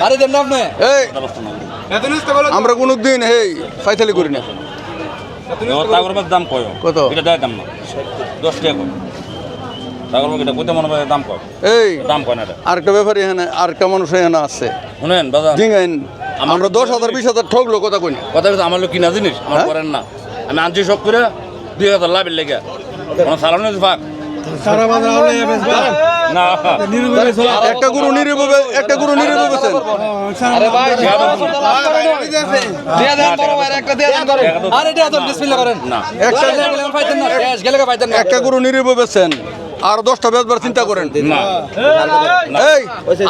আরে দেন না আপনি এই আমরা কোনোদিন এই ফাইতালি করি না। তাগরবার দাম কয় কত? এটা দেয় দাম না 10 টাকা কয় তাগরবার এটা কত মনে হয় দাম কয় এই দাম কয় না এটা আরেকটা ব্যাপার এখানে আরেকটা মানুষ এখানে আছে শুনেন বাজার জিঙ্গাইন আমরা 10,000 20,000 ঠকলো কথা কই না। কথা বলতে আমার লোক কিনা জিনিস আমার হ্যাঁ? করেন না আমি আনছি সব করে 2,000 লাভের লেগে কোনো সালানো ফাঁক না একটা গরু নিরিবে বেচেন। আরে ভাই দিয়া দেন বড় ভাই একটা দিয়া দেন করেন আরে দিয়া দেন বিসমিল্লাহ করেন না একটা গেলে পাইতেন না শেষ গেলে পাইতেন না একটা গরু নিরিবে বেচেন আর 10টা বেচবার চিন্তা করেন না এই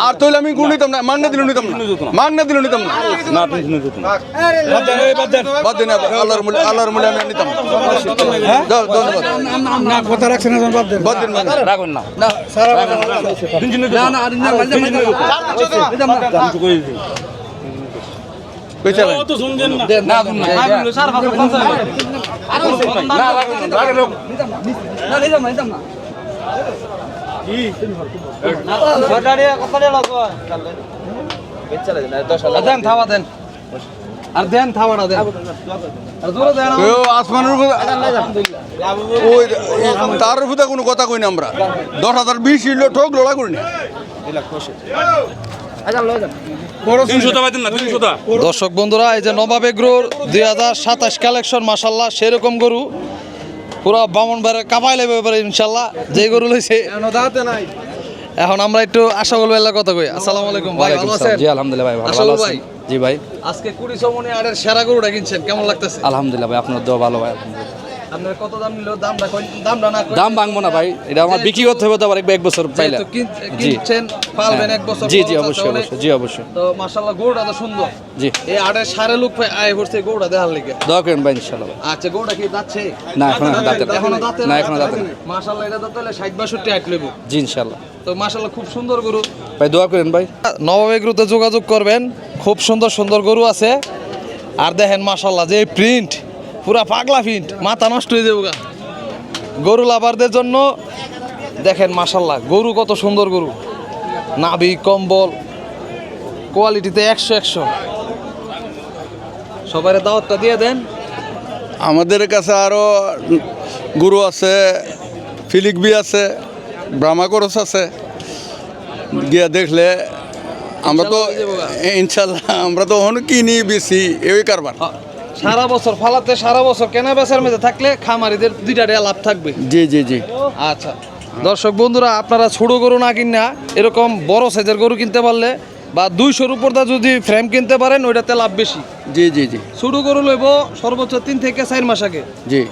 আর তইলে আমি গুণ নিতাম না মাগনা দিল নিতাম না মাগনা দিল নিতাম না না তুমি শুনে যেত না বাদ দিন আল্লাহর মূল্যে আমি নিতাম দাও ধন্যবাদ না কথা রাখছেন না বাদ দেন বাদ দিন রাখুন না না দিন শুনে না না আর না মাঝে কইছেন দেন না না স্যার ভালো পঞ্চাশ না রাখুন না নিতাম না দেন থাবা দেন আর দেন থাবাটা দেন আর জোরে দেন কেউ আসমানের উপর ওই তার উপর কোনো কথা কই না আমরা 10,000 20 কিলো ঠক লড়া করি না। 300 টা পাইতেন না 300 টা দর্শক বন্ধুরা এই যে নবাব এগ্রোর 2027 কালেকশন মাশাআল্লাহ সেরকম গরু পুরো বামনবাড়ির কাপাই লেবে এবারে ইনশাআল্লাহ যে গরু লইছে এখন আমরা একটু আশাফুল ভাইয়ের কথা কই। আসসালামু আলাইকুম ভাই, ভালো আছেন? জি আলহামদুলিল্লাহ ভাই ভালো আশাফুল আছেন ভাই জি ভাই আজকে 20 সমনি আড়ের সেরা গরুটা কিনছেন কেমন লাগতেছে? আলহামদুলিল্লাহ ভাই আপনার দোয়া ভালো ভাই আপনার কত দাম নিল? দামটা দামটা না কই দাম ভাঙবো না ভাই এটা আমার বিক্রি করতে হবে তো আবার এক বছর পাইলে তো কিনছেন পালবেন এক বছর জি জি খরচ আছে অবশ্যই অনেক। অবশ্যই জি অবশ্যই তো মাশাআল্লাহ গরুটা তো সুন্দর। জি এই আড়ের সারে লোক আয় করছে গরুটা দেখার লাগি। দোয়া করেন ভাই ইনশাআল্লাহ আচ্ছা গরুটা কি যাচ্ছে? না এখন দাঁতে এখনো দাঁতে না এখনো দাঁতে না। মাশাআল্লাহ এটা তো তাহলে 60-62 হাইট লইব। জি ইনশাআল্লাহ তো মাশাআল্লাহ খুব সুন্দর গরু। ভাই দোয়া করেন ভাই নবাব এগ্রোতে যোগাযোগ করবেন, খুব সুন্দর সুন্দর গরু আছে। আর দেখেন মাশাআল্লাহ যে প্রিন্ট পুরা পাগলা প্রিন্ট, মাথা নষ্ট হয়ে যাবে গরু লাভারদের জন্য। দেখেন মাশাআল্লাহ গরু কত সুন্দর গরু, নাভি কম্বল কোয়ালিটিতে 100 সবার দাওয়াতটা দিয়ে দেন। আমাদের কাছে আরো গরু আছে, ফিলিকবি আছে, ব্রাহ্মাকরস আছে, গিয়া দেখলে আমরা তো ইনশাল্লাহ আমরা তো অনেক কিনি বেশি এই কারবার। সারা বছর ফালাতে সারা বছর কেনা বেচার মধ্যে থাকলে খামারিদের দুইটা লাভ থাকবে। জি জি জি আচ্ছা দর্শক বন্ধুরা আপনারা ছোট গরু না কিনা এরকম বড় সাইজের গরু কিনতে পারলে বা 200-র উপর দা যদি ফ্রেম কিনতে পারেন ওইটাতে লাভ বেশি। জি জি জি ছোট গরু লইব সর্বোচ্চ 3 থেকে 4 মাস আগে। জি